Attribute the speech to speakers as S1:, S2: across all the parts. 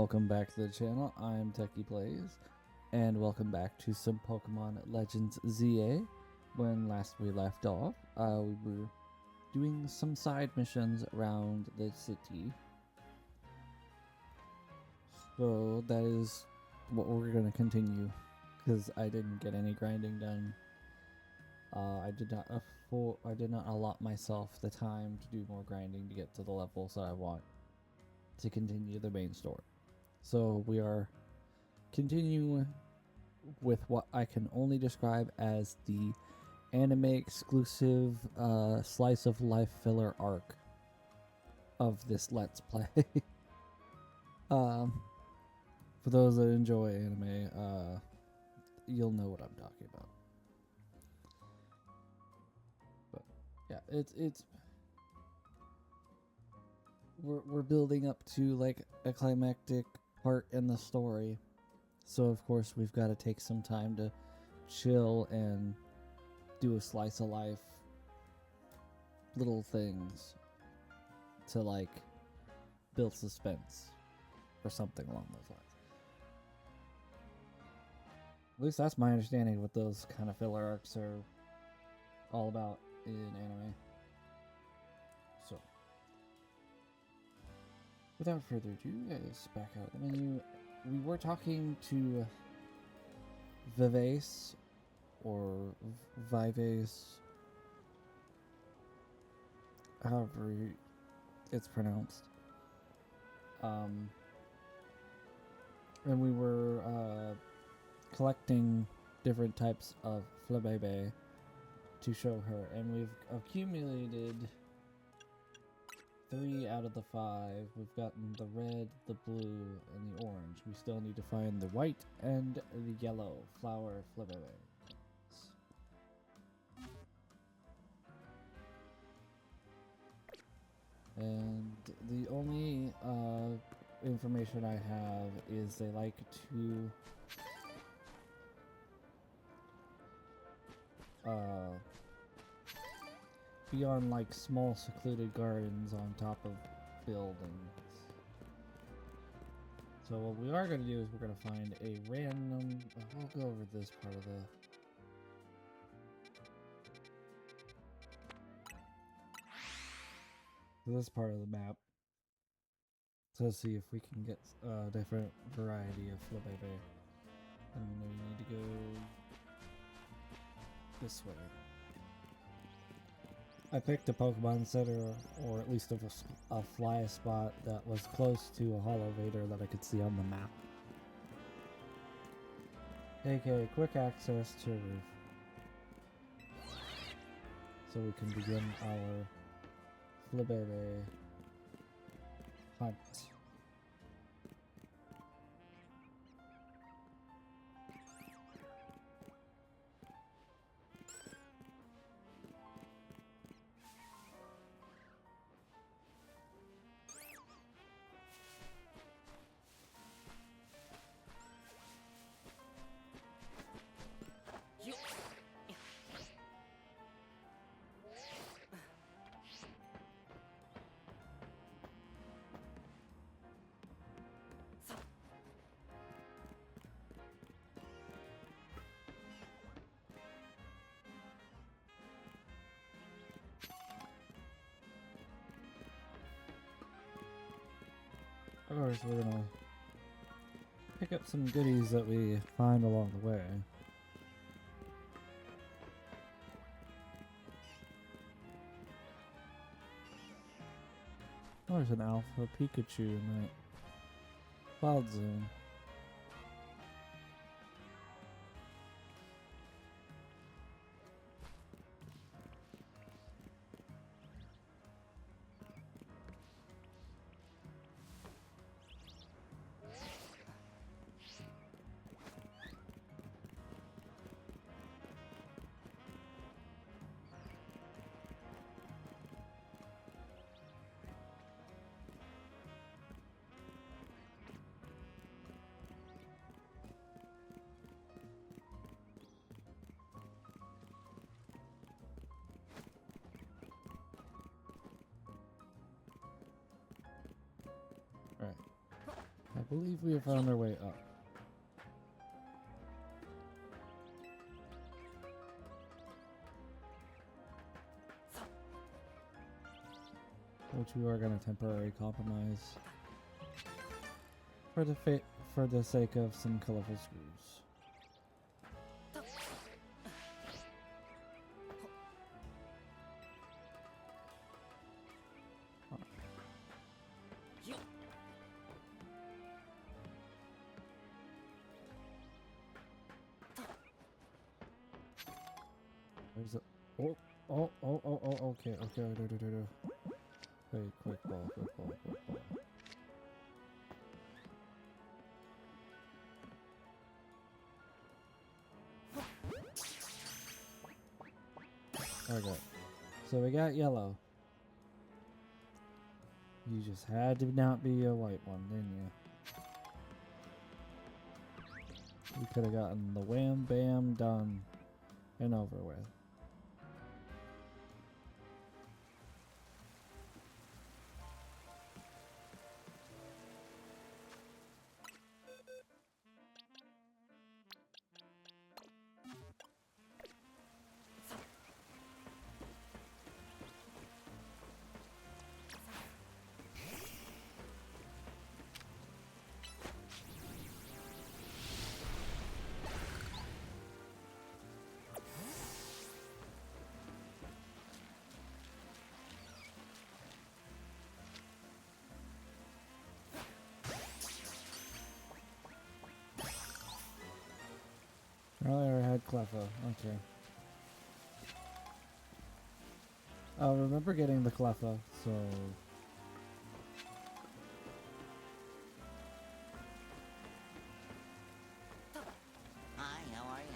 S1: welcome back to the channel. I'm TechyPlayz, and welcome back to some Pokemon Legends ZA. When last we left off, we were doing some side missions around the city. So that is what we're going to continue, because I didn't get any grinding done. I did not allot myself the time to do more grinding to get to the levels that I want to continue the main story. So we are continuing with what I can only describe as the anime exclusive slice of life filler arc of this Let's Play. For those that enjoy anime, you'll know what I'm talking about. But yeah, it's we're building up to like a climactic part in the story, so of course we've got to take some time to chill and do a slice of life little things to like build suspense or something along those lines. At least that's my understanding of what those kind of filler arcs are all about in anime. So without further ado, let's back out of the menu. We were talking to Vivace, or Vivace, however it's pronounced. And we were collecting different types of Flabébé to show her, and we've accumulated 3 out of the 5. We've gotten the red, the blue, and the orange. We still need to find the white and the yellow flower Flabébé. And the only information I have is they like to be on like small secluded gardens on top of buildings. So what we are going to do is we're going to find a random, I'll go over this part of the map to see if we can get a different variety of Flabébé. And we need to go this way. I picked a Pokemon Center, or at least a fly spot that was close to a Holovator that I could see on the map. aka quick access to a roof. So we can begin our Flabébé hunt. Of course, we're gonna pick up some goodies that we find along the way. Oh, there's an alpha Pikachu in that cloud zone. believe we have found our way up. Which we are going to temporarily compromise for the sake of some colorful screws. There's a okay. Wait, quick ball. Okay, so we got yellow. You just had to not be a white one, didn't you? You could have gotten the wham bam done and over with. Earlier I had Cleffa, okay. I remember getting the Cleffa, so...
S2: Hi, how are you?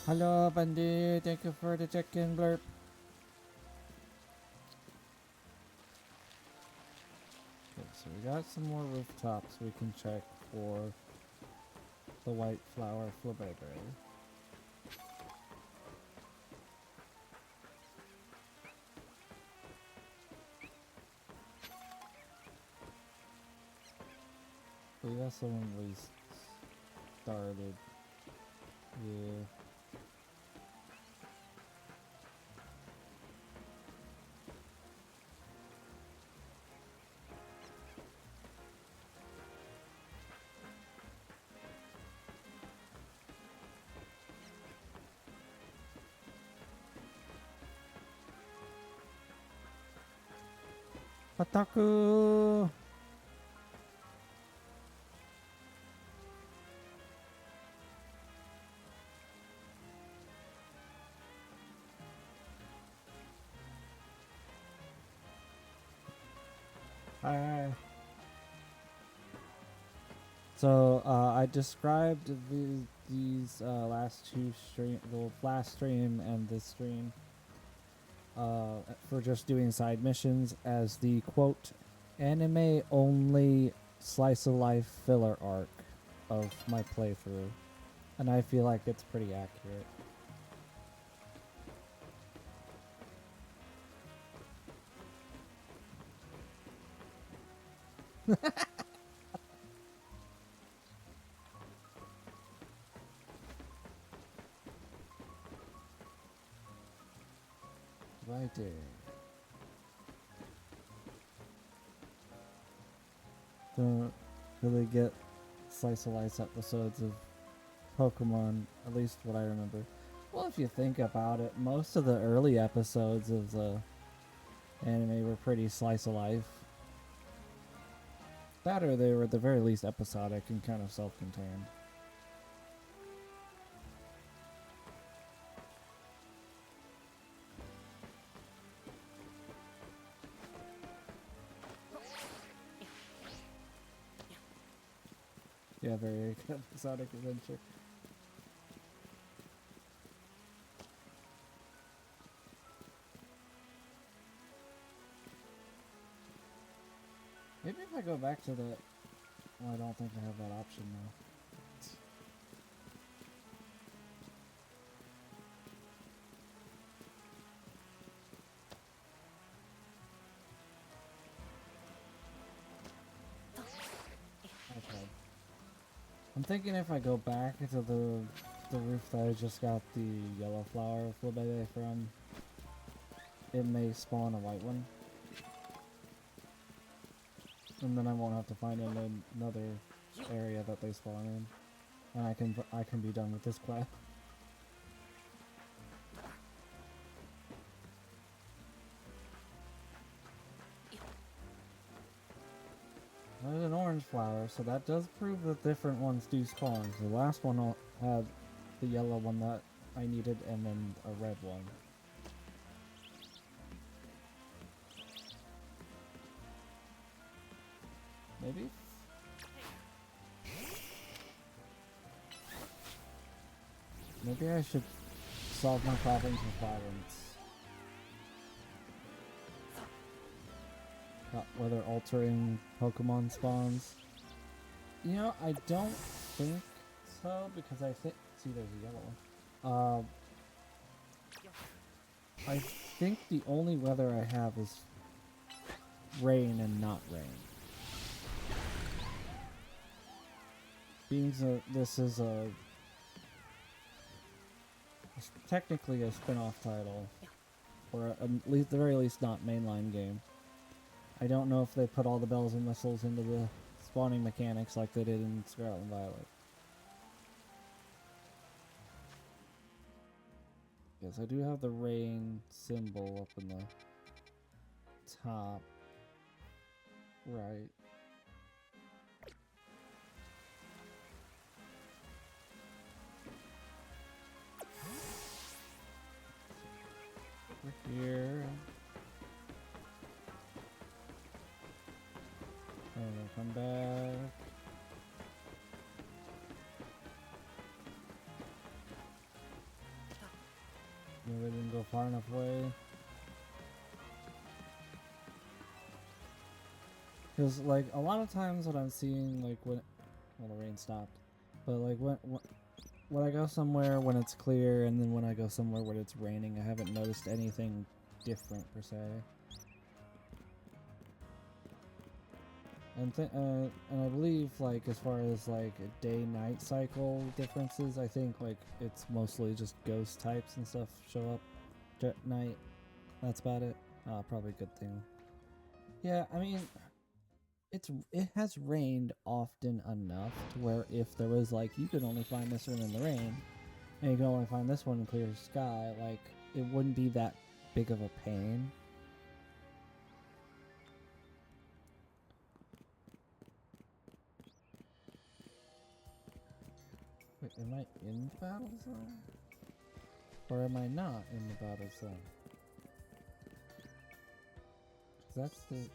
S1: Hello, Bundy. Thank you for the check-in blurb. Okay, so we got some more rooftops we can check for the white flower flabberberry. We got someone at least started. Yeah. Otaku! Hi. So I described these last two the last stream and this stream for just doing side missions as the quote anime only slice of life filler arc of my playthrough, and I feel like it's pretty accurate. Right there. Don't really get slice of life episodes of Pokemon, at least what I remember. Well, if you think about it, most of the early episodes of the anime were pretty slice of life. That or they were at the very least episodic and kind of self-contained. Yeah, very episodic adventure. Maybe if I go back to the... Well, I don't think I have that option now. I'm thinking if I go back to the roof that I just got the yellow flower flibebe from, it may spawn a white one. And then I won't have to find another area that they spawn in. And I can be done with this quest. There's an orange flower, so that does prove that different ones do spawn. The last one had the yellow one that I needed, and then a red one. Maybe? Maybe I should solve my problems with violence. Not whether altering Pokemon spawns. You know, I don't think so, because I think... See, there's a yellow one. I think the only weather I have is rain and not rain. Being that this is it's technically a spin-off title, or at least, the very least, not mainline game. I don't know if they put all the bells and whistles into the spawning mechanics like they did in Scarlet and Violet. Yes, I do have the rain symbol up in the top right. Over here. And we'll come back. Maybe I didn't go far enough away. Because, like, a lot of times what I'm seeing, like, when... Well, the rain stopped. But, like, when I go somewhere when it's clear, and then when I go somewhere when it's raining, I haven't noticed anything different, per se. And I believe, like, as far as, like, day-night cycle differences, I think, like, it's mostly just ghost types and stuff show up at night. That's about it. Probably a good thing. Yeah, I mean, it has rained often enough to where if there was, like, you could only find this one in the rain, and you can only find this one in clear sky, like, it wouldn't be that big of a pain. Wait, am I in the battle zone? Or am I not in the battle zone? 'Cause that's the...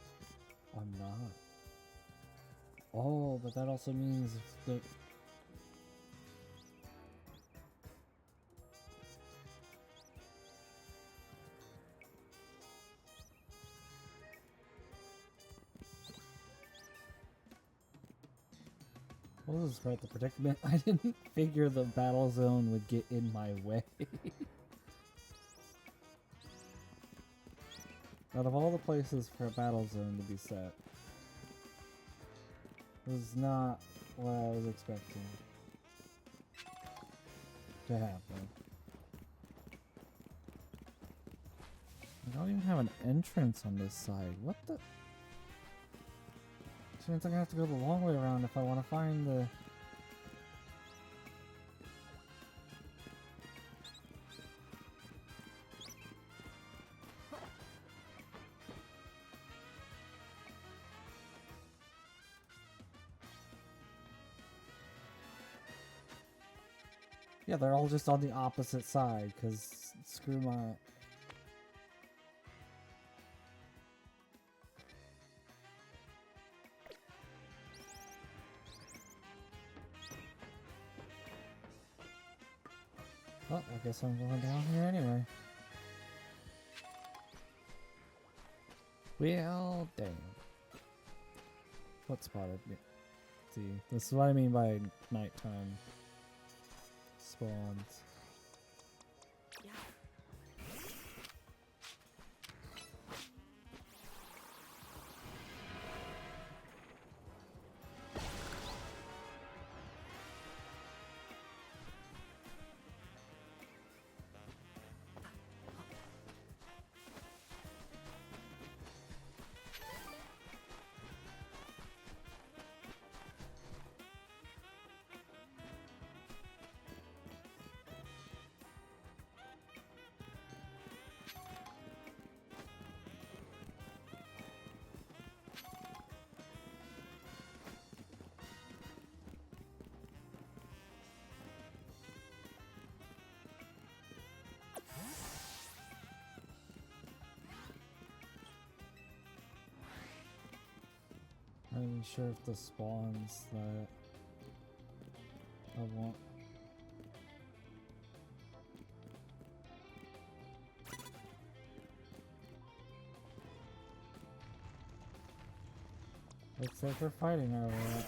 S1: I'm not. Oh, but that also means if the... Well, this is quite the predicament. I didn't figure the battle zone would get in my way. Out of all the places for a battle zone to be set, this is not what I was expecting to happen. I don't even have an entrance on this side. What the? Which means I'm gonna have to go the long way around if I want to find the... Yeah, they're all just on the opposite side, because screw my... Well, I guess I'm going down here anyway. Well, damn. What spotted me? See, this is what I mean by nighttime spawns. even sure if the spawns that I want. Looks like we're fighting our way out.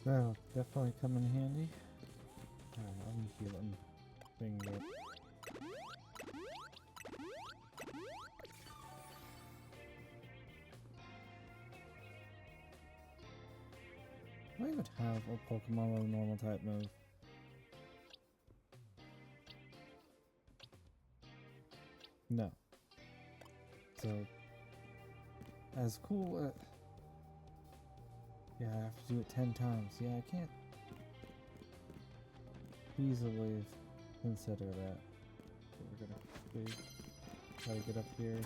S1: That'll definitely come in handy. Alright, I'm healing. Finger. Do I even have a Pokemon with a normal type move? No. So, as cool yeah, I have to do it 10 times. Yeah, I can't easily consider that. So we're gonna quickly try to get up here.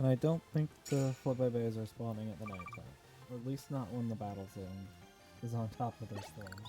S1: And I don't think the Flubébés are spawning at the night time. Or at least not when the battle zone is on top of this thing.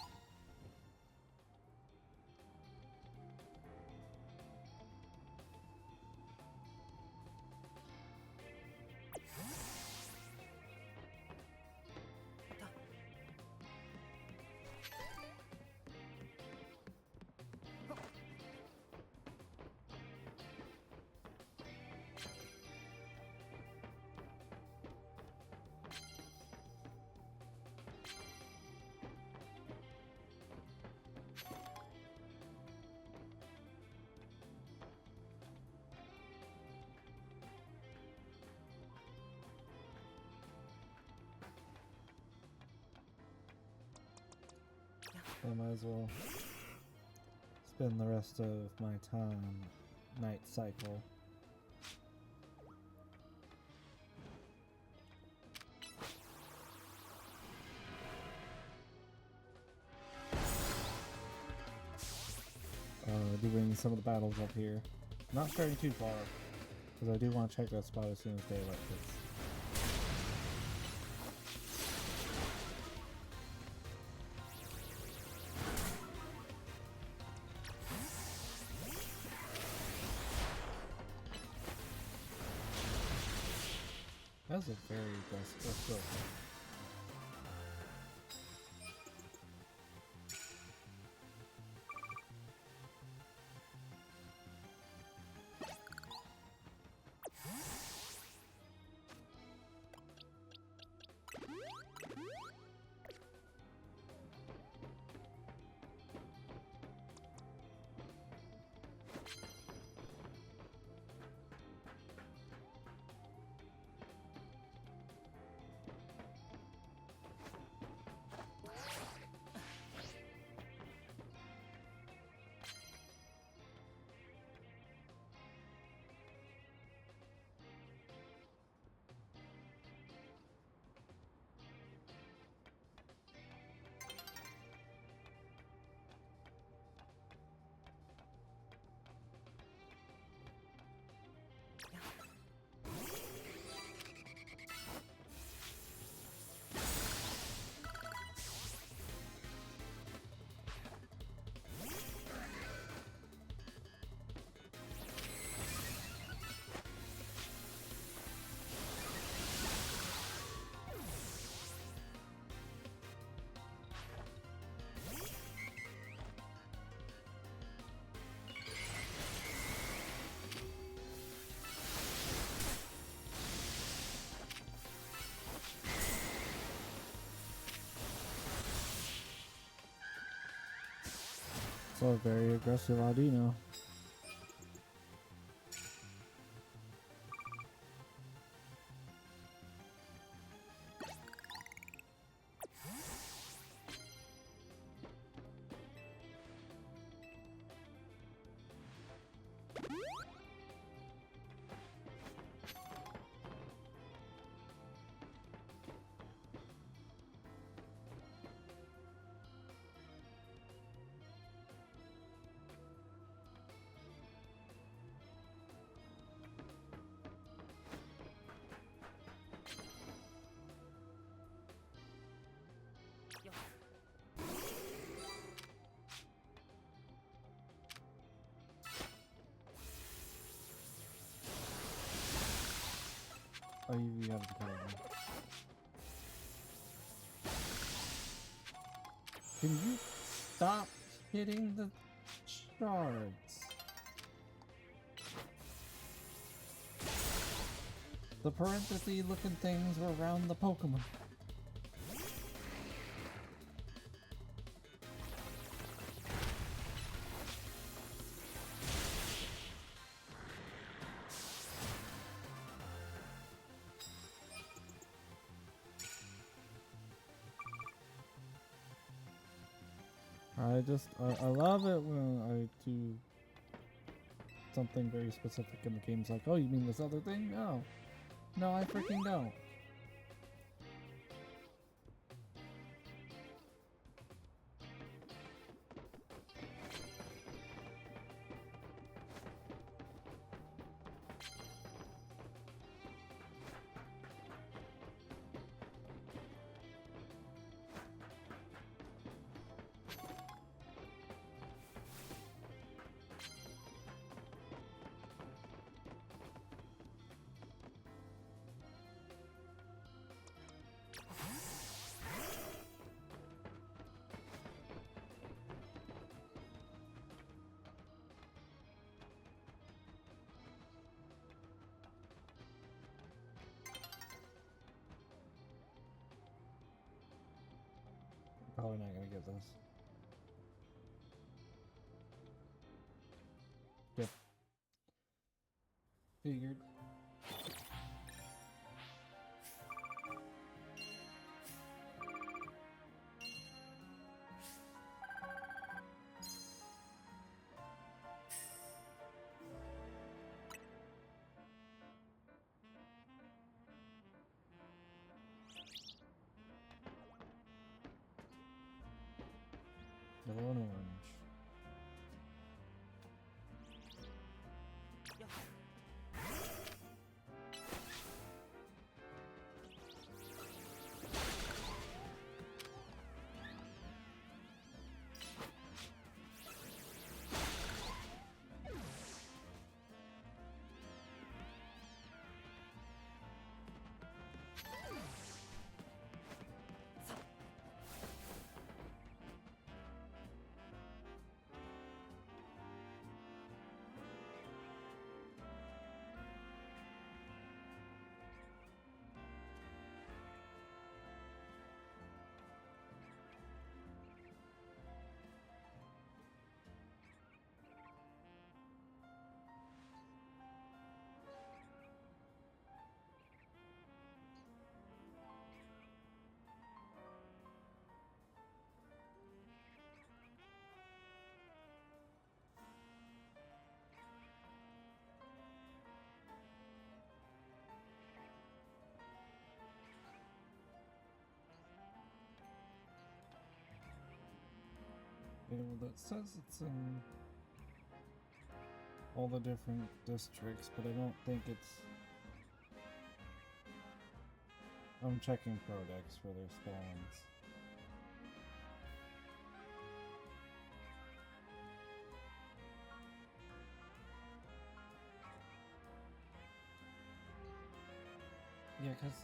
S1: I might as well spend the rest of my time night cycle. Doing some of the battles up here. Not starting too far, because I do want to check that spot as soon as daylight hits. That's a very aggressive. Let's go. So a very aggressive Audino. Oh, you have to cut it. Can you stop hitting the shards? The parenthesis looking things were around the Pokemon. I love it when I do something very specific in the game's like, oh, you mean this other thing? No. No, I freaking don't. Probably not gonna get this. Yep. Figured. Yellow and orange. Yeah, well, that says it's in all the different districts, but I don't think it's... I'm checking Prodex for their spawns. Yeah, because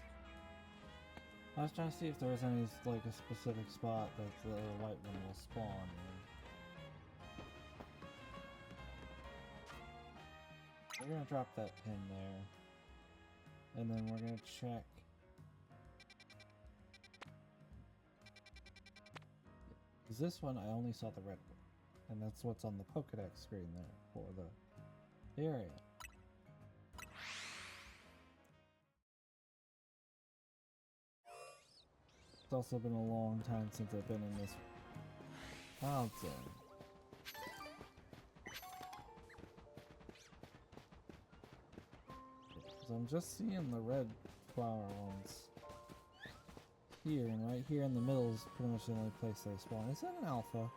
S1: I was trying to see if there was any, like, a specific spot that the white one will spawn in. We're gonna drop that pin there. And then we're gonna check. Because this one, I only saw the red one. And that's what's on the Pokédex screen there for the area. It's also been a long time since I've been in this mountain. Because I'm just seeing the red flower ones here, and right here in the middle is pretty much the only place they spawn. Is that an alpha?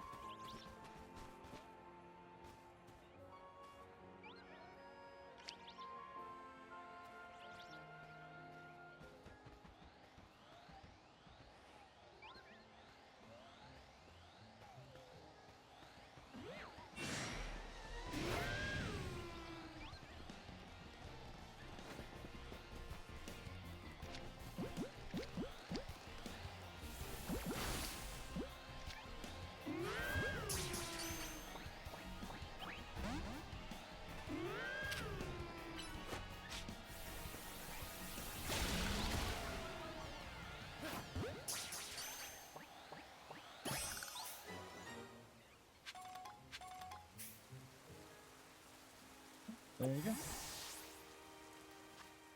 S1: There you go.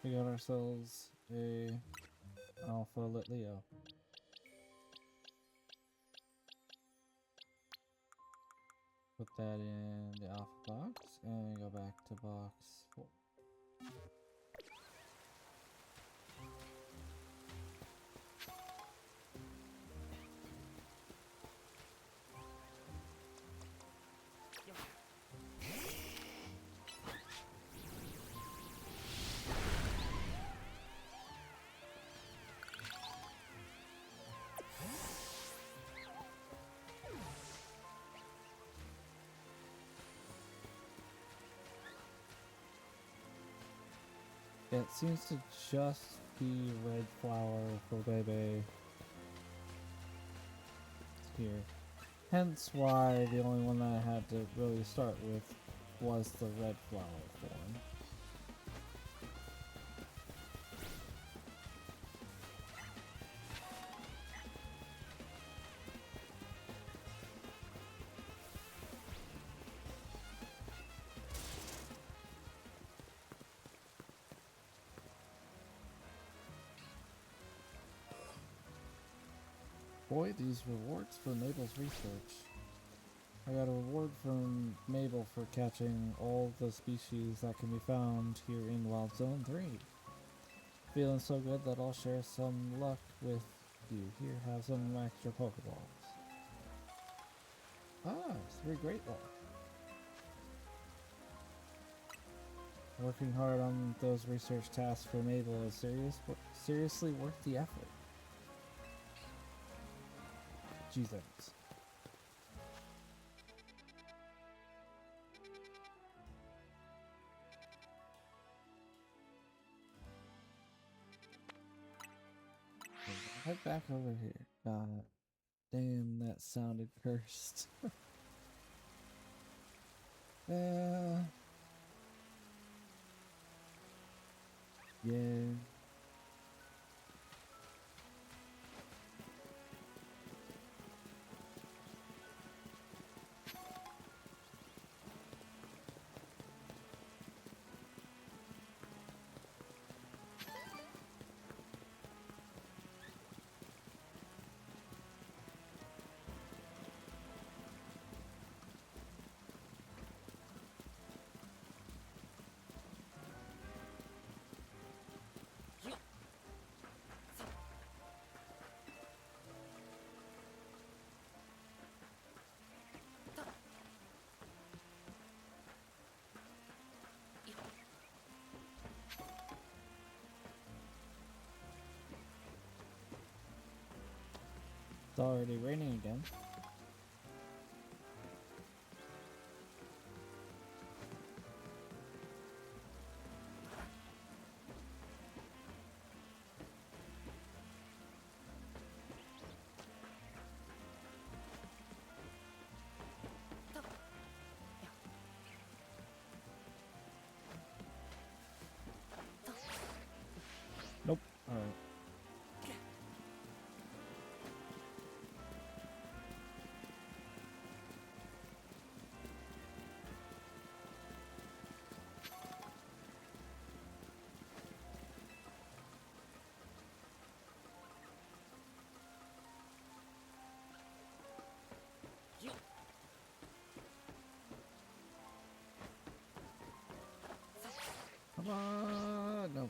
S1: We got ourselves a Alpha Lit Leo. Put that in the Alpha box and go back to box 4. It seems to just be red flower for Bebe here. Hence why the only one that I had to really start with was the red flower form. Boy, these rewards for Mabel's research. I got a reward from Mabel for catching all the species that can be found here in Wild Zone 3. Feeling so good that I'll share some luck with you. Here, have some extra Pokeballs. Ah, 3 great loss. Working hard on those research tasks for Mabel is seriously worth the effort. Jesus. Head back over here. God damn, that sounded cursed. Yeah. It's already raining again. Nope. Alright. Come on! No.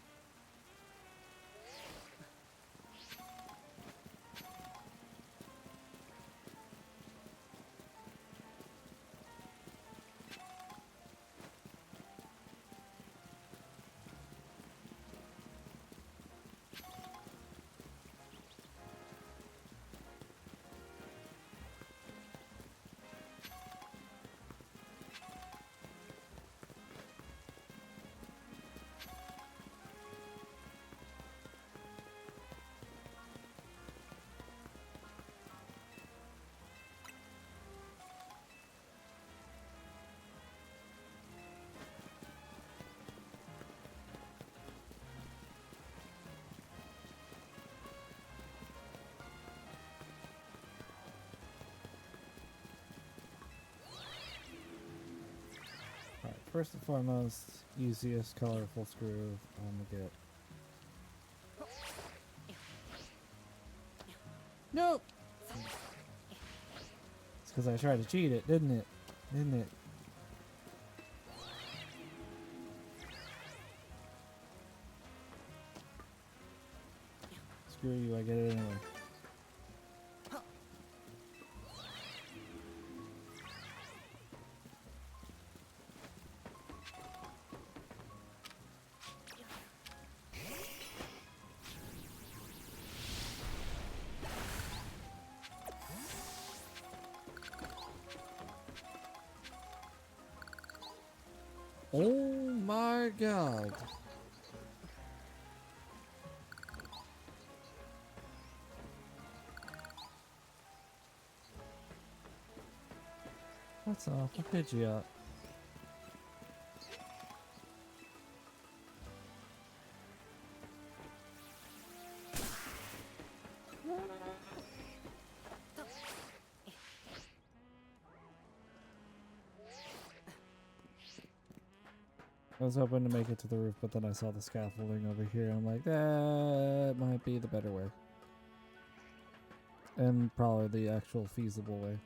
S1: Alright, first and foremost, easiest colorful screw I'm gonna get. Nope! It's because I tried to cheat it, didn't it? Didn't it? Screw you, I get it anyway. Oh my god. That's off. I'll pitch you up. I was hoping to make it to the roof, but then I saw the scaffolding over here. I'm like, that might be the better way. And probably the actual feasible way.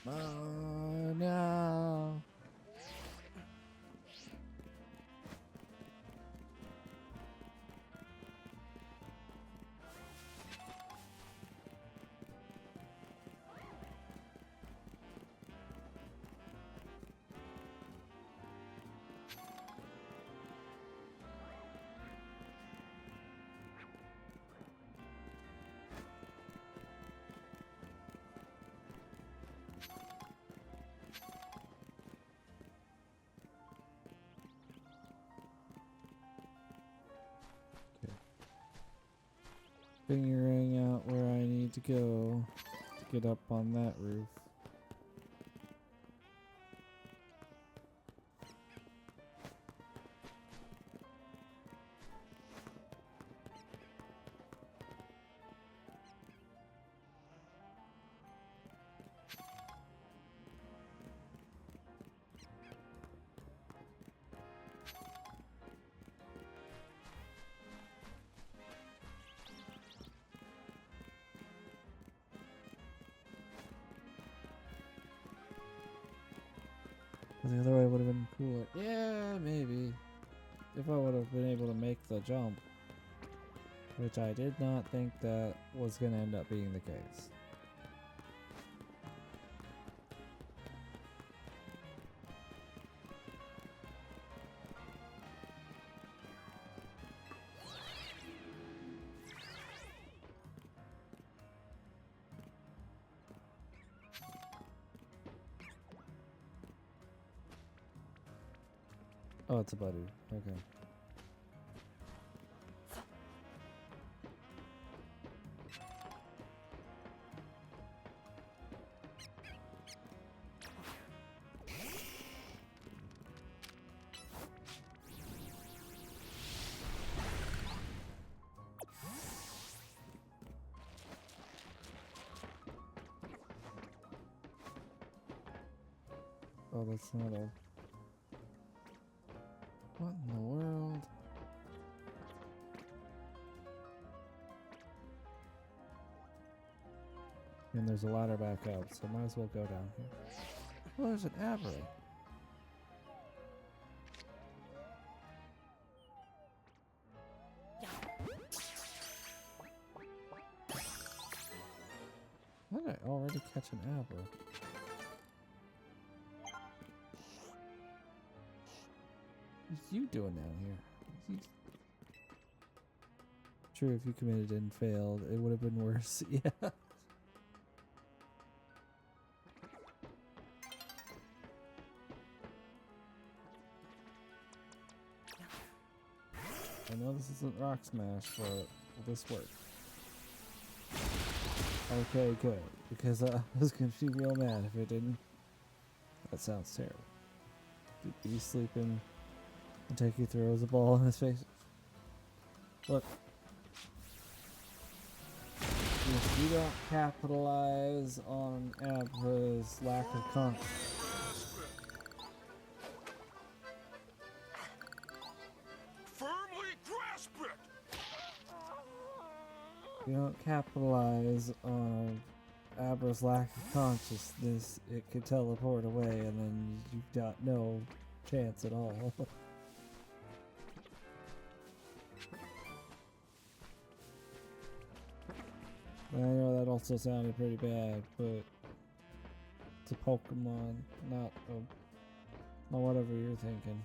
S1: Oh no. Figuring out where I need to go to get up on that roof. The other way would have been cooler. Yeah, maybe. If I would have been able to make the jump. Which I did not think that was going to end up being the case. Oh, it's a buddy. Okay. Oh, that's not a... What in the world? And there's a ladder back up, so might as well go down here. Oh, there's an aberry. How did I already catch an aberry? What's you doing down here? True, if you committed and failed, it would have been worse. Yeah. I know this isn't Rock Smash, but will this work? Okay, good. Because I was gonna be real mad if it didn't. That sounds terrible. Dude, be sleeping and Techy throws a ball in his face. Look. If you don't capitalize on Abra's lack of confidence.
S3: Firmly grasp it!
S1: If you don't capitalize on Abra's lack of consciousness, it could teleport away and then you've got no chance at all. I know that also sounded pretty bad, but it's a Pokemon, not whatever you're thinking.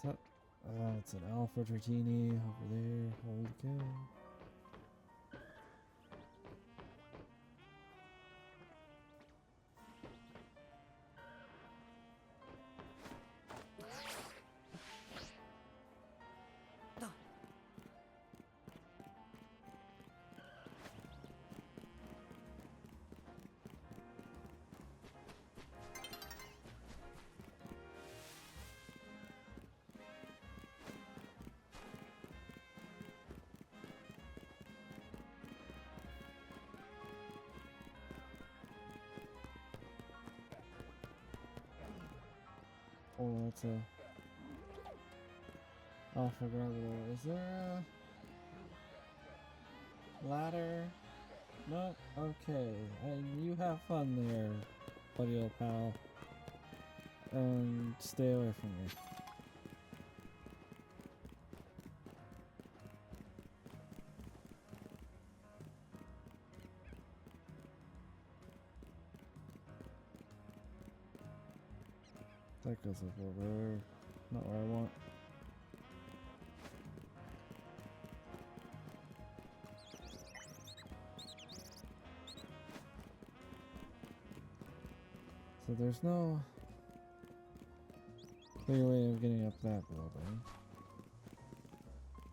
S1: So, it's an Alpha Dratini over there. Holy cow. Oh, that's a... Oh, I forgot what. Is there a ladder? No? Okay. You have fun there, buddy old pal. And stay away from me. That goes up over there. Not where I want. So there's no clear way of getting up that building.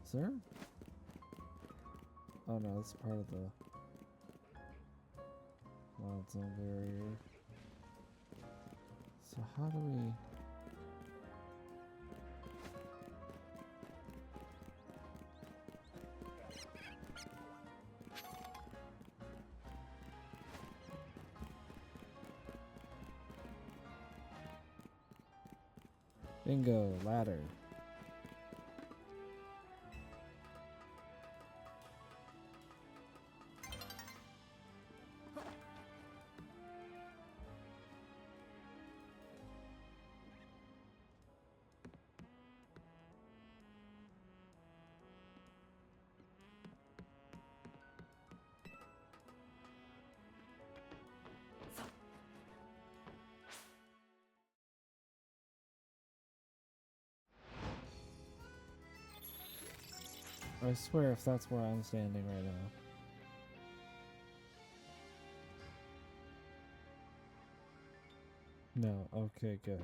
S1: Is there? Oh no, that's part of the wild zone barrier. So how do we... Bingo, ladder. I swear if that's where I'm standing right now. No, okay, good.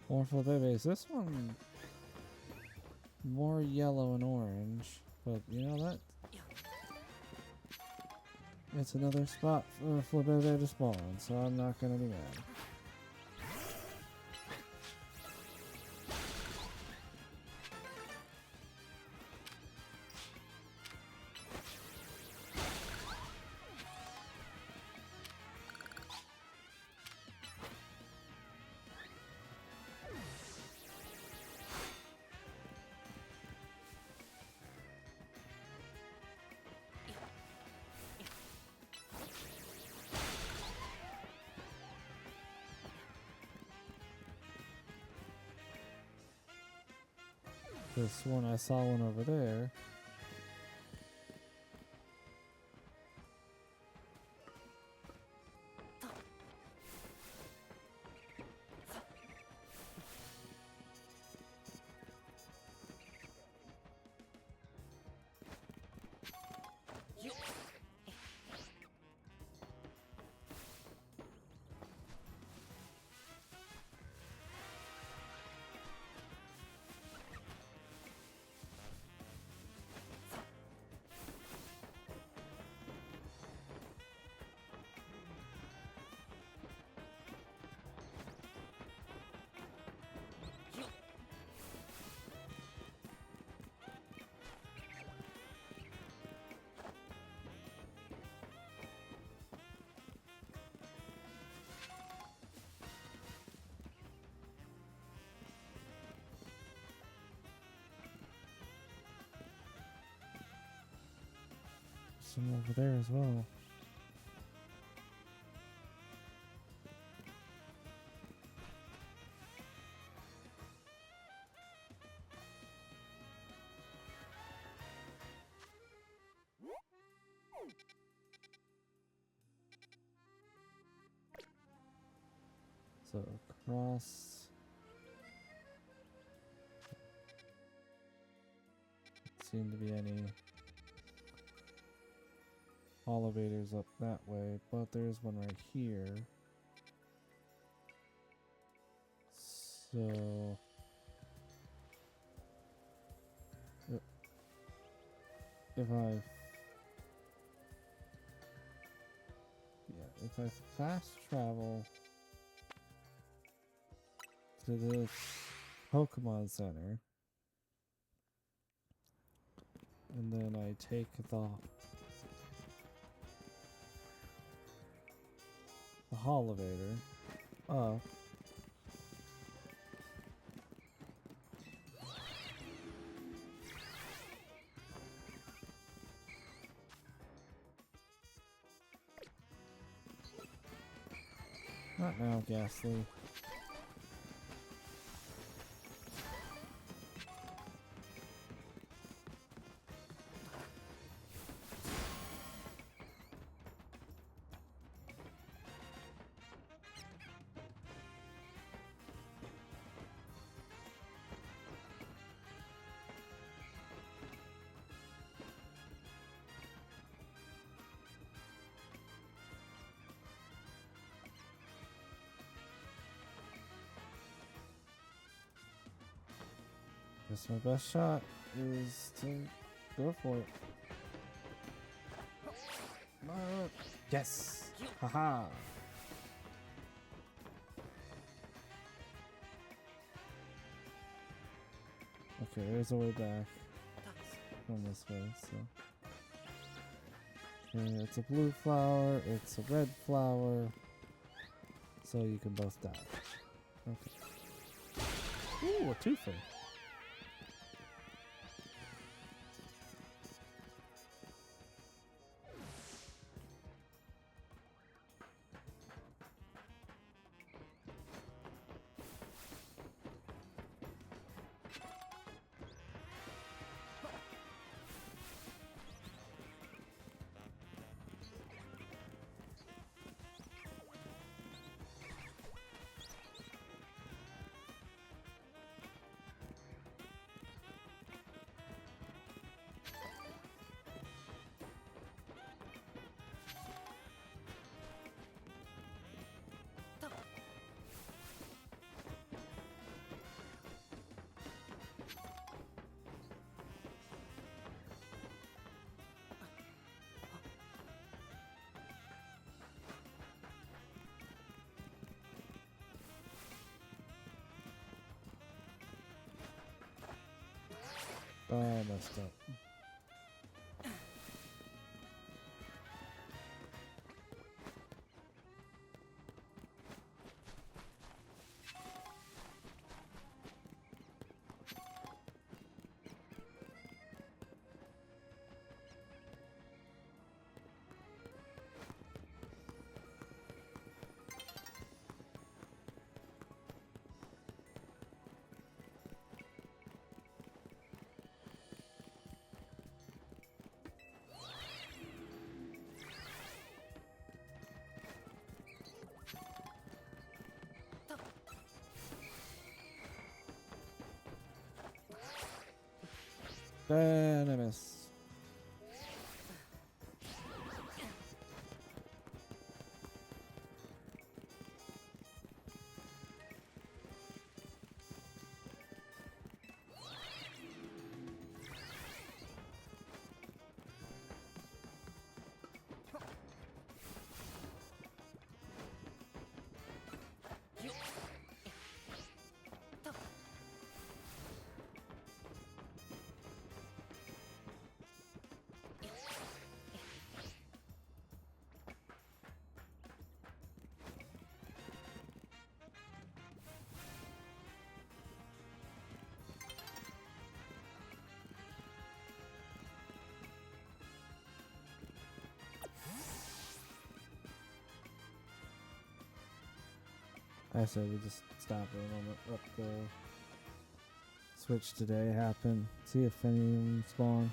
S1: Wonderful babies. This one more yellow and orange, but you know that it's another spot for Flabébé to spawn, so I'm not gonna be mad. This one, I saw one over there. Some over there as well. So across. Doesn't seem to be any elevators up that way, but there's one right here. So if I fast travel to this Pokemon Center, and then I take the elevator up. Not now, Ghastly. Guess my best shot is to go for it. Yes! Haha! Okay, there's a way back from this way, so. Okay, it's a blue flower, it's a red flower, so you can both die. Okay. Ooh, a twofer. Oh, I messed up. Venomous. I said we just stop for a moment. Let the switch today happen. See if any of them spawn.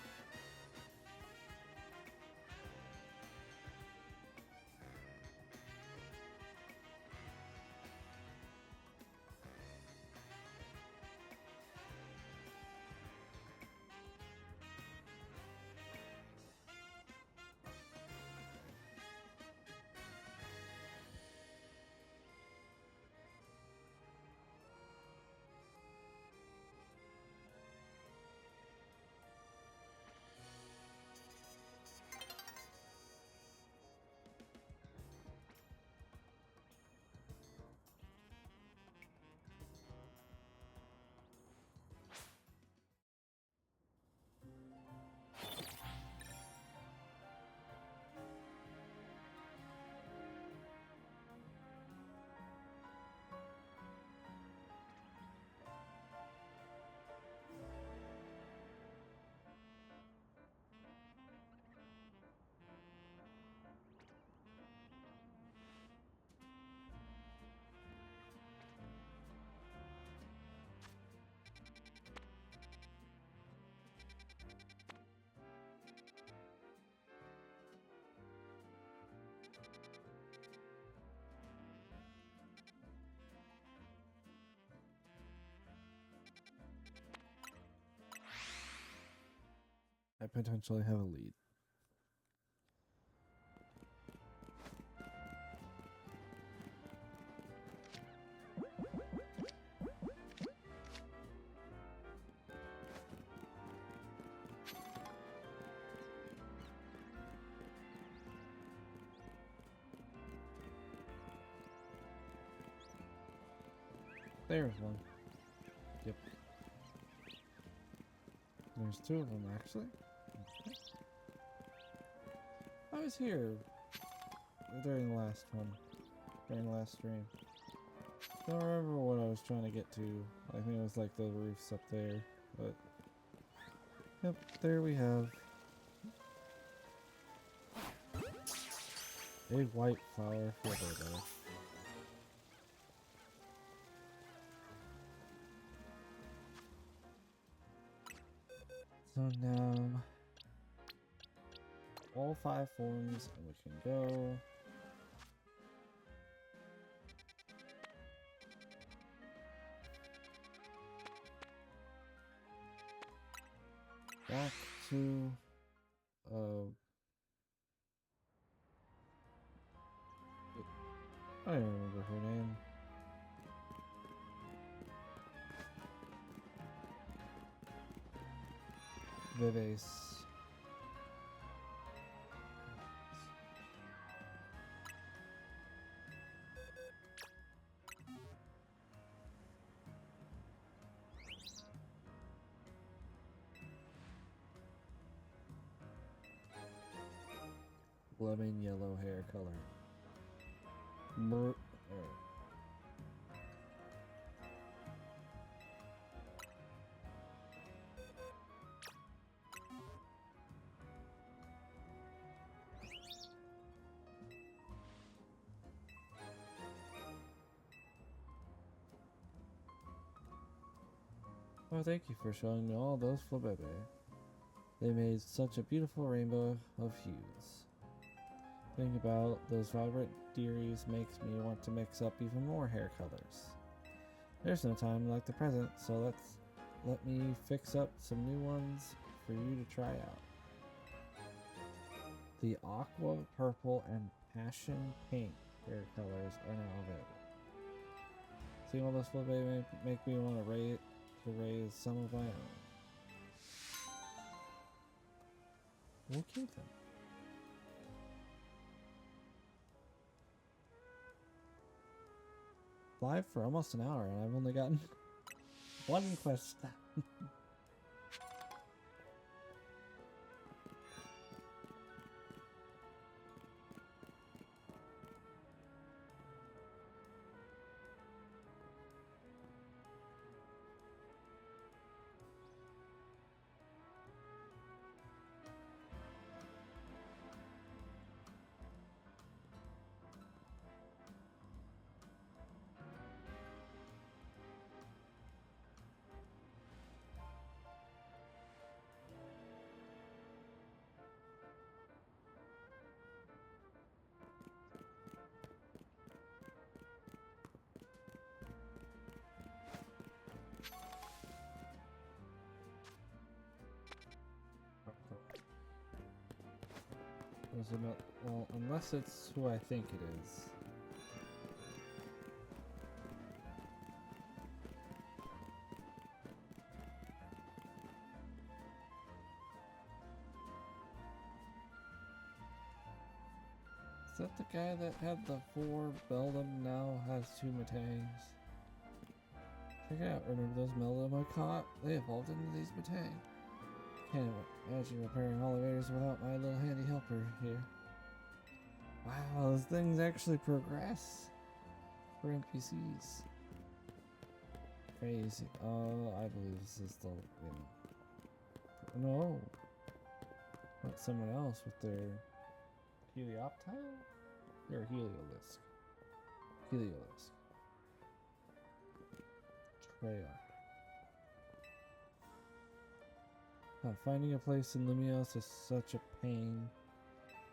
S1: I potentially have a lead. There's one. Yep. There's two of them, actually. Okay. I was here during the last one. During the last stream. Don't remember what I was trying to get to. I think it was like the roofs up there. But... Yep, there we have a white flower flipper. So now, all 5 forms, and we can go. Back to, I don't remember her name. Vives. Lemon yellow hair color. Oh, thank you for showing me all those flabebe. They made such a beautiful rainbow of hues. Thinking about those vibrant dairies makes me want to mix up even more hair colors. There's no time like the present, so let me fix up some new ones for you to try out. The aqua, purple, and passion pink hair colors are now available. Seeing all those flabebe make me want to raise some of my own. We'll keep them. Live for almost an hour and I've only gotten one quest. Well, unless it's who I think it is. Is that the guy that had the 4 Beldum now has 2 Metangs? Check it out, remember those Beldum I caught? They evolved into these Metang. Can't imagine repairing elevators without my little handy helper here. Wow, those things actually progress for NPCs. Crazy. Oh, I believe this is the... No. Not someone else with their... Helioptile? Or Heliolisk. Heliolisk. Treyarch. Finding a place in Lumious is such a pain.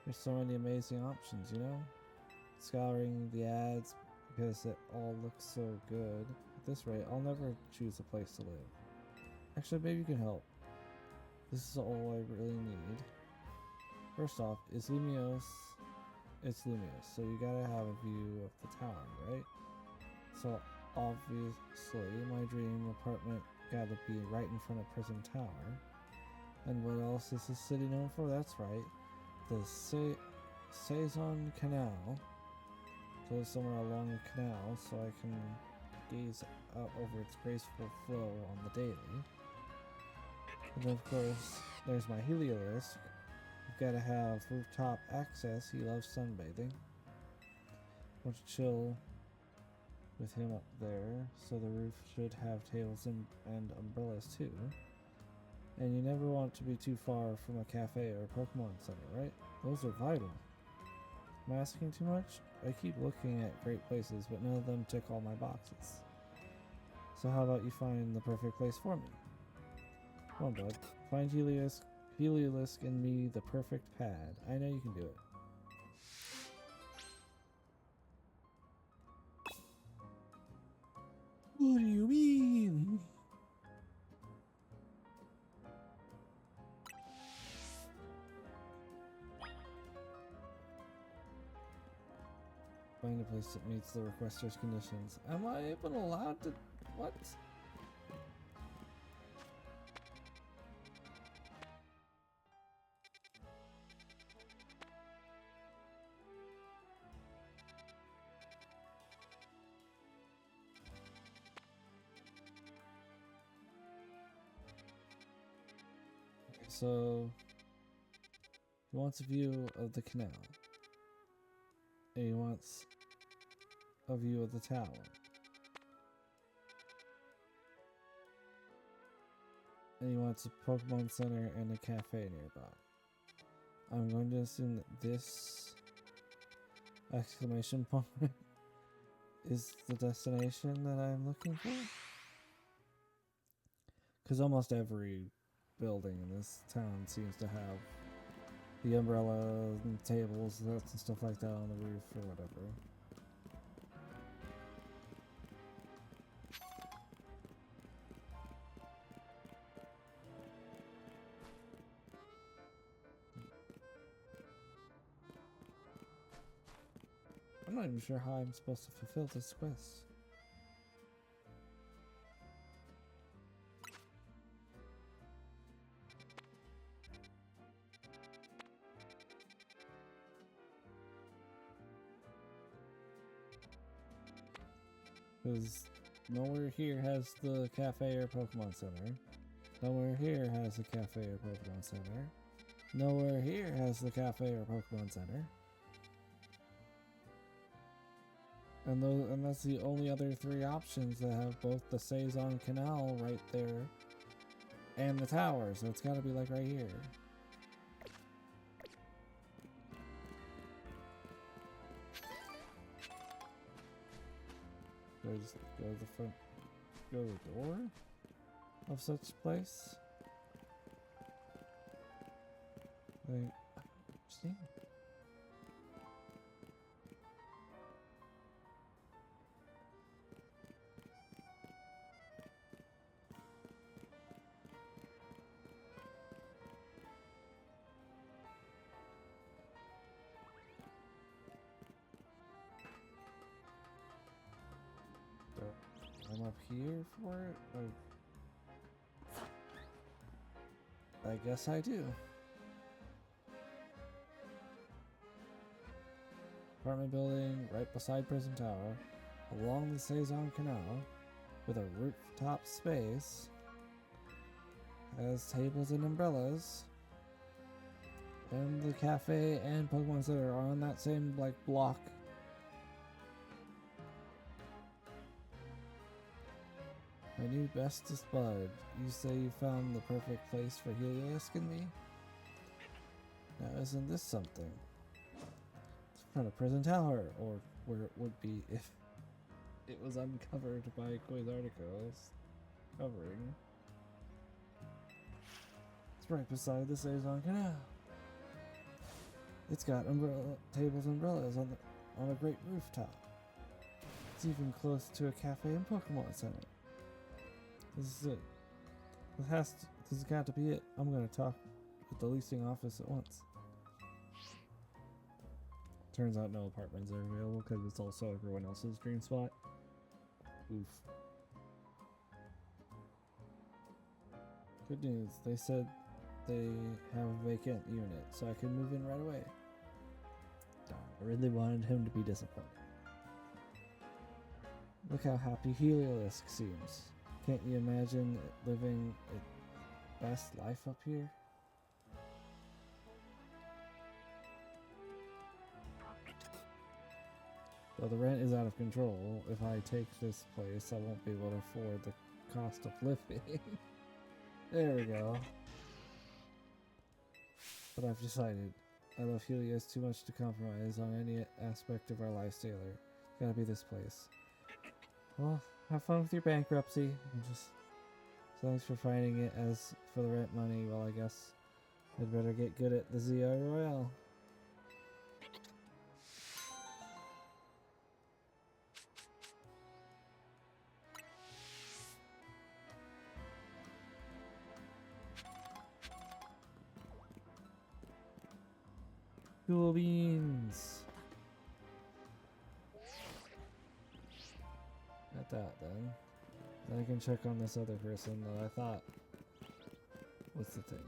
S1: There's so many amazing options, you know? Scouring the ads because it all looks so good. At this rate, I'll never choose a place to live. Actually, maybe you can help. This is all I really need. First off, it's Lumious. It's Lumious, so you gotta have a view of the tower, right? So obviously, my dream apartment gotta be right in front of Prison Tower. And what else is this city known for? That's right, the Saison Canal. Goes somewhere along the canal so I can gaze out over its graceful flow on the daily. And then of course, there's my Heliolisk. You've gotta have rooftop access. He loves sunbathing. Want to chill with him up there, so the roof should have tables and umbrellas too. And you never want to be too far from a cafe or a Pokemon Center, right? Those are vital. Am I asking too much? I keep looking at great places, but none of them tick all my boxes. So how about you find the perfect place for me? Come on, bud. Find Heliolisk and me the perfect pad. I know you can do it. What do you mean? Find a place that meets the requester's conditions. Am I even allowed to... What? So, he wants a view of the canal. And he wants a view of the tower. And he wants a Pokemon Center and a cafe nearby. I'm going to assume that this exclamation point is the destination that I'm looking for. Because almost every building in this town seems to have the umbrellas and tables and stuff like that on the roof or whatever. I'm not even sure how I'm supposed to fulfill this quest. Because nowhere here has the cafe or Pokemon Center. Nowhere here has the cafe or Pokemon Center. Nowhere here has the cafe or Pokemon Center. And that's the only other three options that have both the Saison Canal right there and the tower, so it's gotta be like right here. Do I just go to the front, go to the door of such place? Like, see? I'm up here for it? Like, I guess I do. Apartment building right beside Prison Tower, along the Saison Canal, with a rooftop space, has tables and umbrellas, and the cafe and Pokemon Center are on that same, like, block. My new bestest bud, you say you found the perfect place for Heliolisk and me? Now isn't this something? It's in front of Prison Tower, or where it would be if it was uncovered by Quasartico's covering. It's right beside the Saison Canal. It's got tables and umbrellas on a great rooftop. It's even close to a cafe and Pokemon Center. This is it. This has got to be it. I'm gonna talk with the leasing office at once. Turns out no apartments are available because it's also everyone else's dream spot. Oof. Good news. They said they have a vacant unit, so I can move in right away. Darn, I really wanted him to be disappointed. Look how happy Heliolisk seems. Can't you imagine living its best life up here? Though the rent is out of control, if I take this place, I won't be able to afford the cost of living. There we go. But I've decided. I love Helios too much to compromise on any aspect of our lives together. Gotta be this place. Well, have fun with your bankruptcy. Thanks for finding it. As for the rent money, well, I guess I'd better get good at the ZR Royale. Cool beans. Got that then. Then I can check on this other person that I thought was the thing.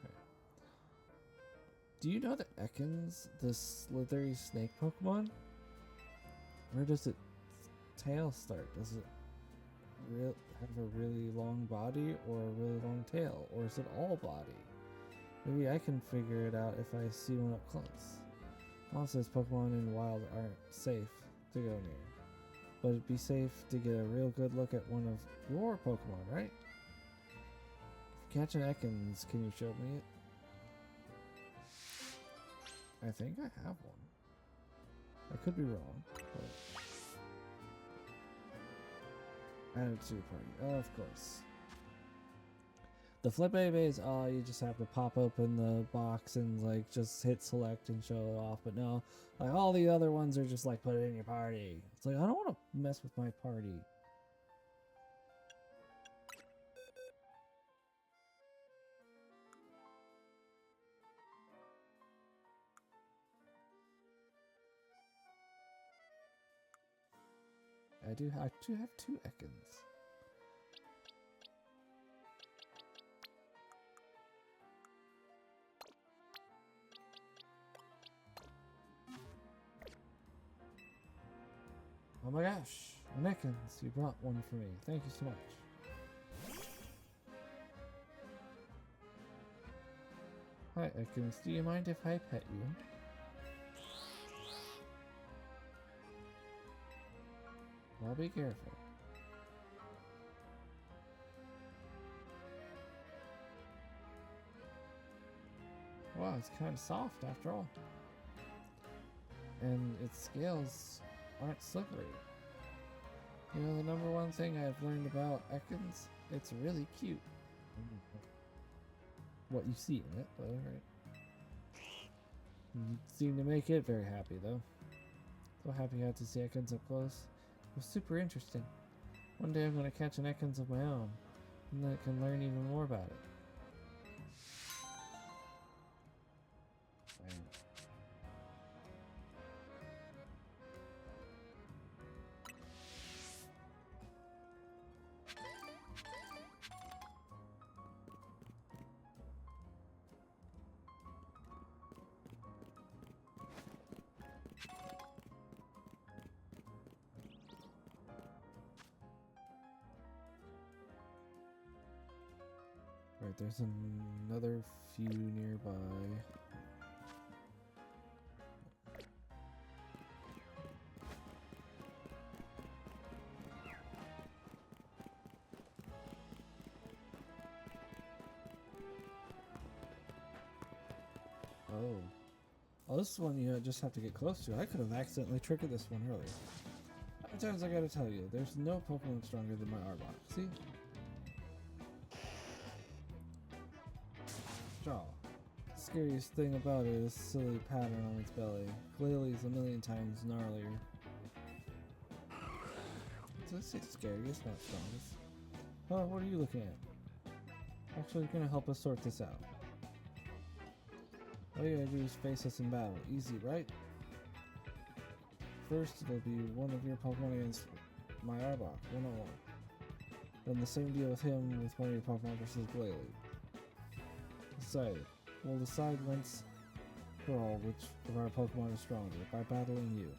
S1: Okay. Do you know the Ekans, the slithery snake Pokemon? Where does its tail start? Does it have a really long body or a really long tail? Or is it all body? Maybe I can figure it out if I see one up close. Mom says Pokemon in the wild aren't safe to go near. But it'd be safe to get a real good look at one of your Pokemon, right? If you catch an Ekans, can you show me it? I think I have one. I could be wrong, but... Add it to your party. Oh, of course. The Flippy is, oh, you just have to pop open the box and like just hit select and show it off. But no, like all the other ones are just like put it in your party. It's like I don't want to mess with my party. I do have 2 Ekans. Oh my gosh, an Ekans, you brought one for me. Thank you so much. Hi Ekans, do you mind if I pet you? Well, be careful. Wow, it's kind of soft after all. And its scales aren't slippery. You know, the number one thing I've learned about Ekans, it's really cute. What you see in it, though, right? You seem to make it very happy, though. So happy I had to see Ekans up close. It was super interesting. One day I'm going to catch an Ekans of my own, and then I can learn even more about it. Right, there's another few nearby. Oh. Oh, this one you just have to get close to. I could have accidentally triggered this one earlier. How many times I gotta tell you, there's no Pokemon stronger than my Arbok. See? Jaw. The scariest thing about it is the silly pattern on its belly. Clearly it's a million times gnarlier. So let's say scariest, not strongest. Oh, what are you looking at? Actually gonna help us sort this out. All you gotta do is face us in battle. Easy, right? First, it'll be one of your Pokemon against my Arbok, 1-on-1. Then the same deal with him with one of your Pokemon versus Glalie. Decided. We'll decide once for all which of our Pokemon is stronger by battling you.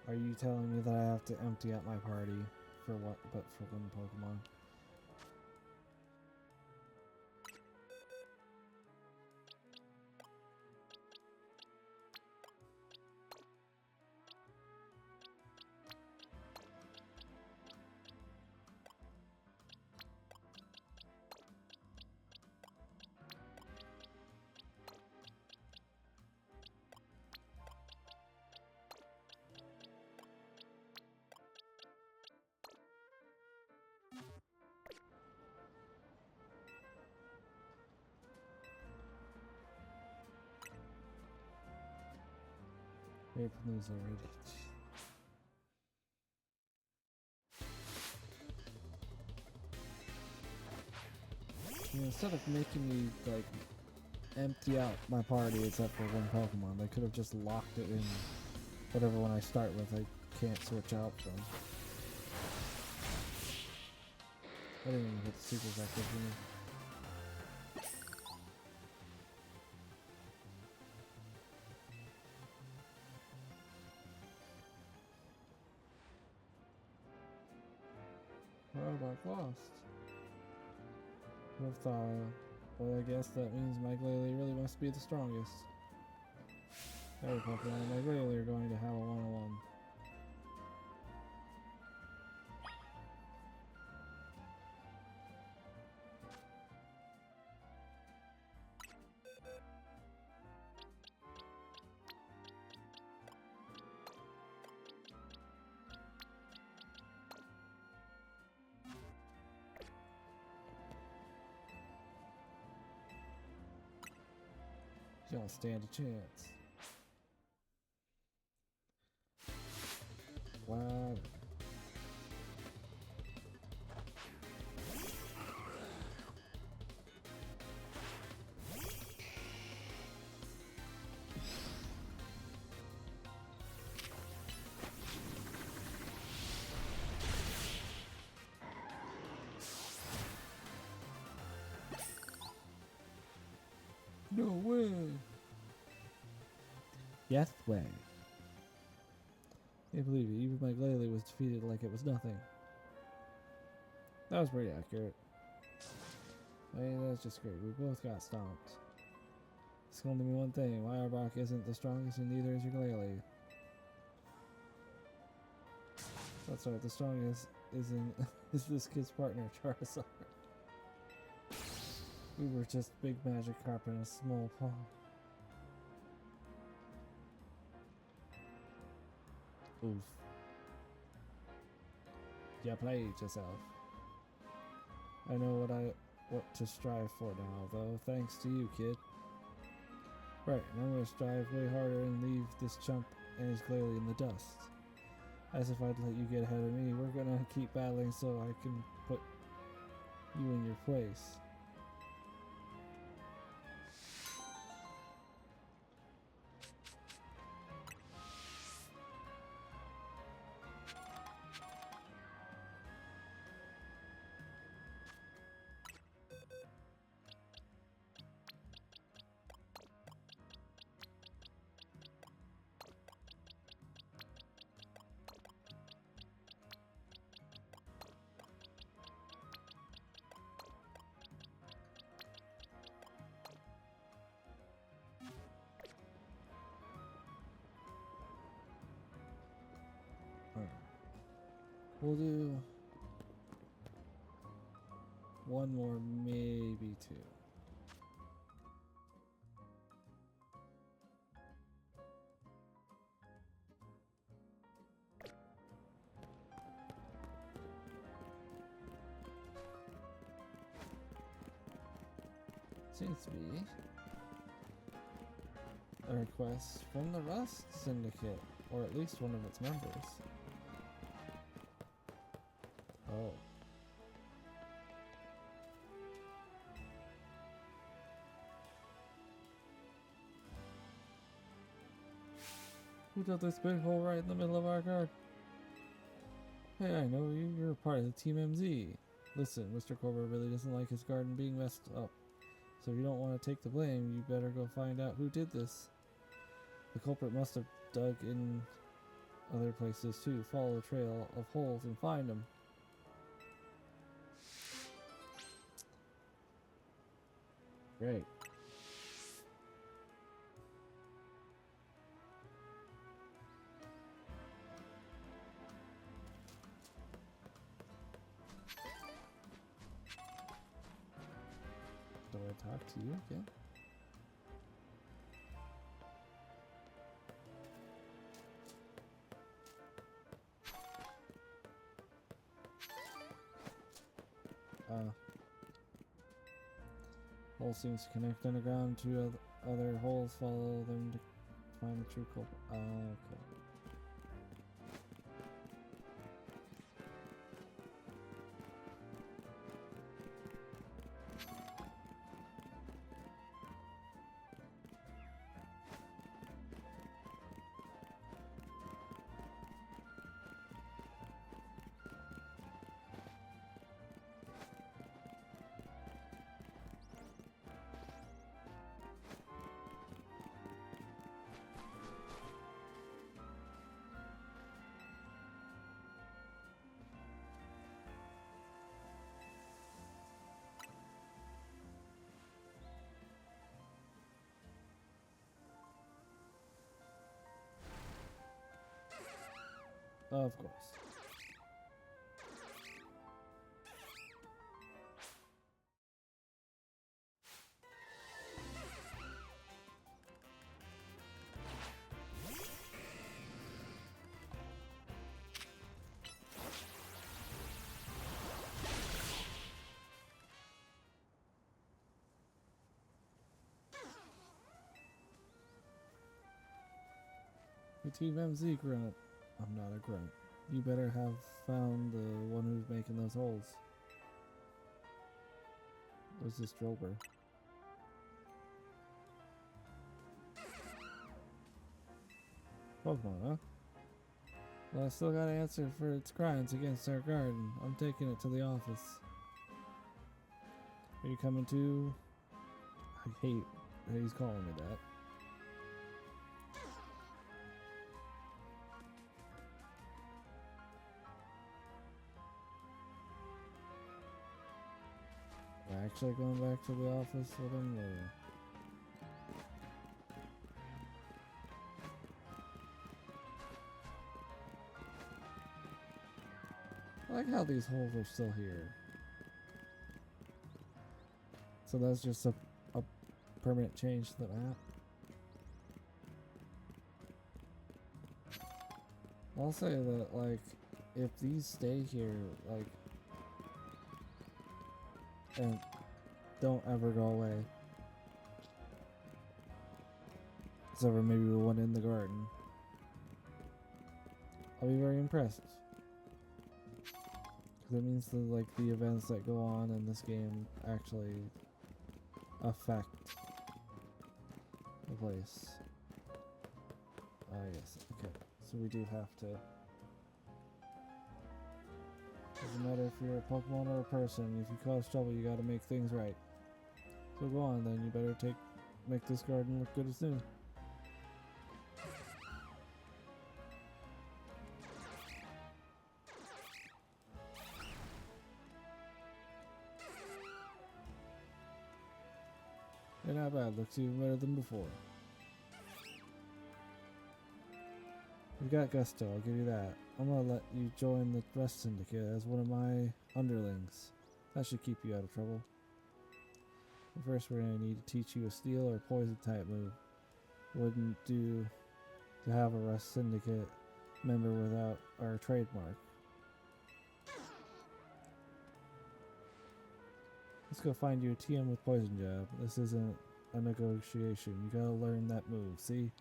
S1: Are you telling me that I have to empty out my party for what? But for one Pokemon? Rape news already. You know, instead of making me like empty out my party except for one Pokemon, they could have just locked it in whatever one I start with. I can't switch out from. I didn't even get the super effective for me. Arbok lost. Would have thought, but I guess that means my Glalie really must be the strongest. Every Pokemon and my Glalie are going to have a 1-on-1. You don't stand a chance. Wow. No way. Yes way. Can't believe it. Even my Glalie was defeated like it was nothing. That was pretty accurate. Hey, that's just great. We both got stomped. It's going to be one thing. My Arbok isn't the strongest and neither is your Glalie. That's right, the strongest is this kid's partner, Charizard. We were just big magic carpet in a small pond. Oof. You played yourself. I know what to strive for now, though, thanks to you, kid. Right, and I'm gonna strive way harder and leave this chump and his Glalie in the dust. As if I'd let you get ahead of me. We're gonna keep battling so I can put you in your place. We'll do one more, maybe two. seems to be a request from the Rust Syndicate, or at least one of its members. Oh. Who dug this big hole right in the middle of our garden? Hey, I know you. You're part of the Team MZ. Listen, Mr. Cobra really doesn't like his garden being messed up. So if you don't want to take the blame, you better go find out who did this. The culprit must have dug in other places too. Follow the trail of holes and find them. Great. Do I talk to you again? Hole seems to connect underground to other holes. Follow them to find the true culprit. Okay. Of course. The Team MZ grunt. I'm not a grunt. You better have found the one who's making those holes. What's this Drober? Pokemon, huh? Well, I still gotta answer for its crimes against our garden. I'm taking it to the office. Are you coming too? I hate that he's calling me that. Actually going back to the office with him later. I like how these holes are still here. So that's just a permanent change to the map. I'll say that, like, if these stay here, like, and don't ever go away. Except for maybe the one in the garden. I'll be very impressed. Because it means that, like, the events that go on in this game actually affect the place. Yes, okay. So we do have to. Doesn't matter if you're a Pokemon or a person, if you cause trouble, you gotta make things right. So go on then, you better make this garden look good as new. You're not bad, looks even better than before. You got gusto, I'll give you that. I'm gonna let you join the Rust Syndicate as one of my underlings. That should keep you out of trouble. But first we're gonna need to teach you a steel or poison type move. Wouldn't do to have a Rust Syndicate member without our trademark. This go find you a TM with poison jab. This isn't a negotiation. You gotta learn that move, see?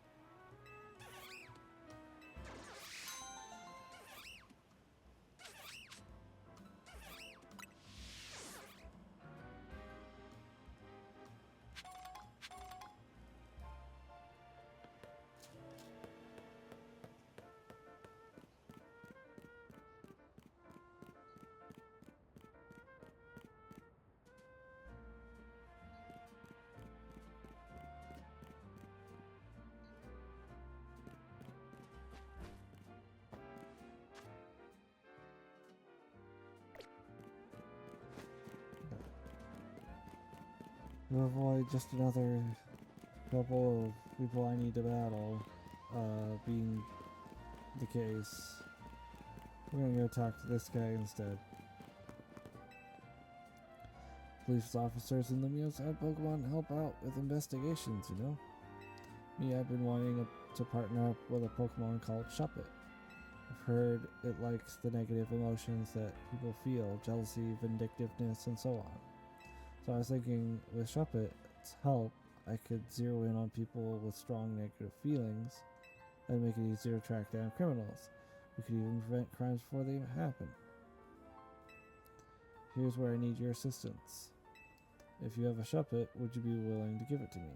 S1: To avoid just another couple of people I need to battle, being the case, we're gonna go talk to this guy instead. Police officers in Lumious and Pokemon help out with investigations, you know? Me, I've been wanting to partner up with a Pokemon called R.E.P.O. I've heard it likes the negative emotions that people feel, jealousy, vindictiveness, and so on. So I was thinking with R.E.P.O's help, I could zero in on people with strong negative feelings and make it easier to track down criminals. We could even prevent crimes before they happen. Here's where I need your assistance. If you have a R.E.P.O, would you be willing to give it to me?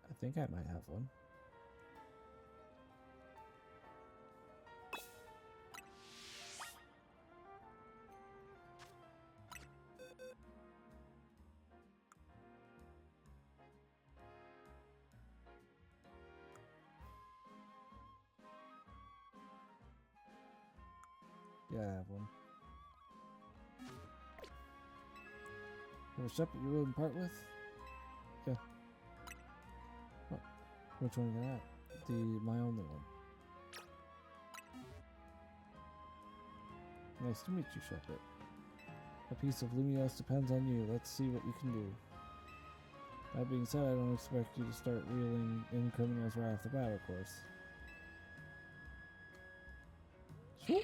S1: I think I might have one. Yeah, I have one. Have a R.E.P. you're willing to part with? Yeah. What? Which one is that? My only one. Nice to meet you, R.E.P. A piece of Lumious depends on you. Let's see what you can do. That being said, I don't expect you to start reeling in criminals right off the bat, of course. Sure.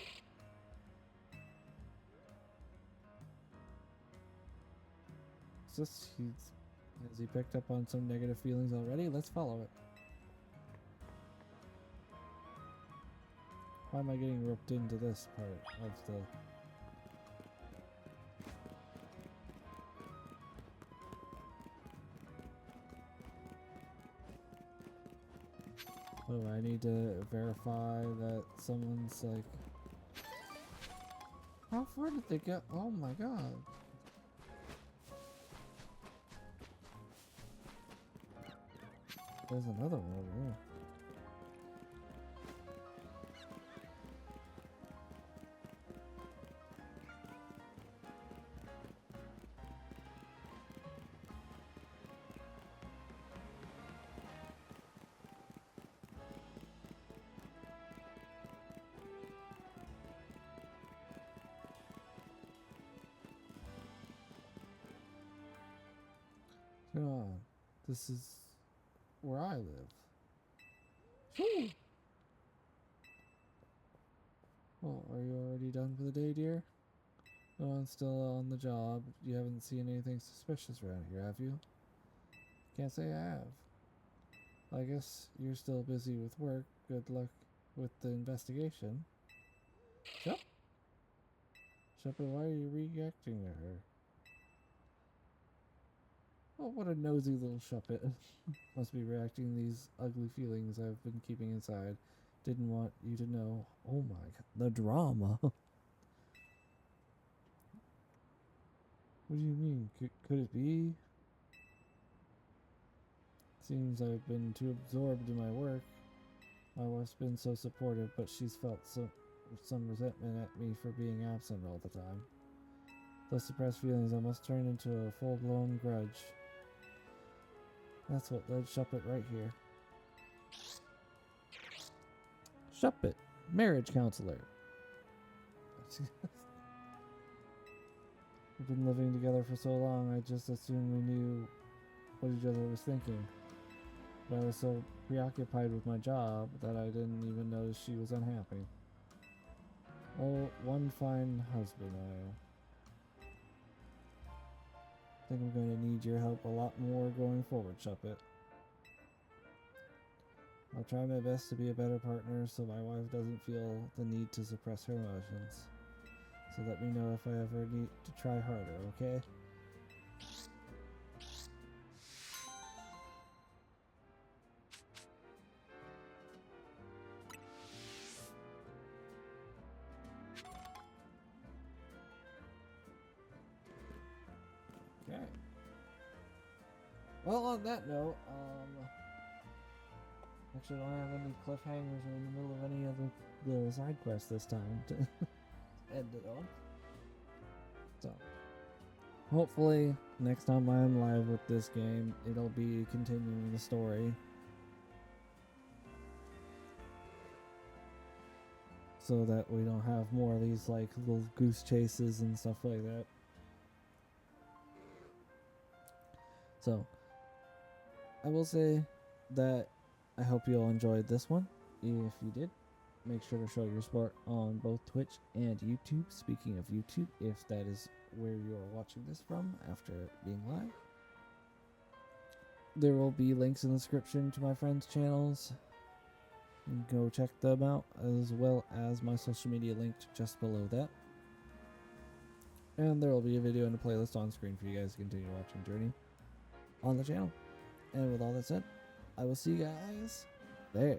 S1: Has he picked up on some negative feelings already? Let's follow it. Why am I getting roped into this part of the... Oh, I need to verify that someone's like... How far did they get? Oh my god. There's another one over here. Come on. This is where I live. Well, are you already done for the day, dear? No one's still on the job. You haven't seen anything suspicious around here, have you? Can't say I have. I guess you're still busy with work. Good luck with the investigation. Yep. R.E.P., why are you reacting to her? Oh, what a nosy little R.E.P. Must be reacting to these ugly feelings I've been keeping inside. Didn't want you to know. Oh my god, the drama. What do you mean? Could it be? Seems I've been too absorbed in my work. My wife's been so supportive, but she's felt some resentment at me for being absent all the time. Those suppressed feelings I must turn into a full-blown grudge. That's what led R.E.P. right here. R.E.P., marriage counselor. We've been living together for so long, I just assumed we knew what each other was thinking. But I was so preoccupied with my job that I didn't even notice she was unhappy. Oh, one fine husband I am. I think I'm going to need your help a lot more going forward, Shuppet. I'll try my best to be a better partner so my wife doesn't feel the need to suppress her emotions. So let me know if I ever need to try harder, okay? Okay. Well, on that note, actually, I don't have any cliffhangers or in the middle of any of the side quests this time to end it on. So, hopefully, next time I'm live with this game, it'll be continuing the story. So that we don't have more of these, like, little goose chases and stuff like that. So, I will say that I hope you all enjoyed this one. If you did, make sure to show your support on both Twitch and YouTube. Speaking of YouTube, if that is where you are watching this from after being live, there will be links in the description to my friends' channels. Go check them out, as well as my social media linked just below that. And there will be a video and a playlist on screen for you guys to continue watching Journey on the channel. And with all that said, I will see you guys there.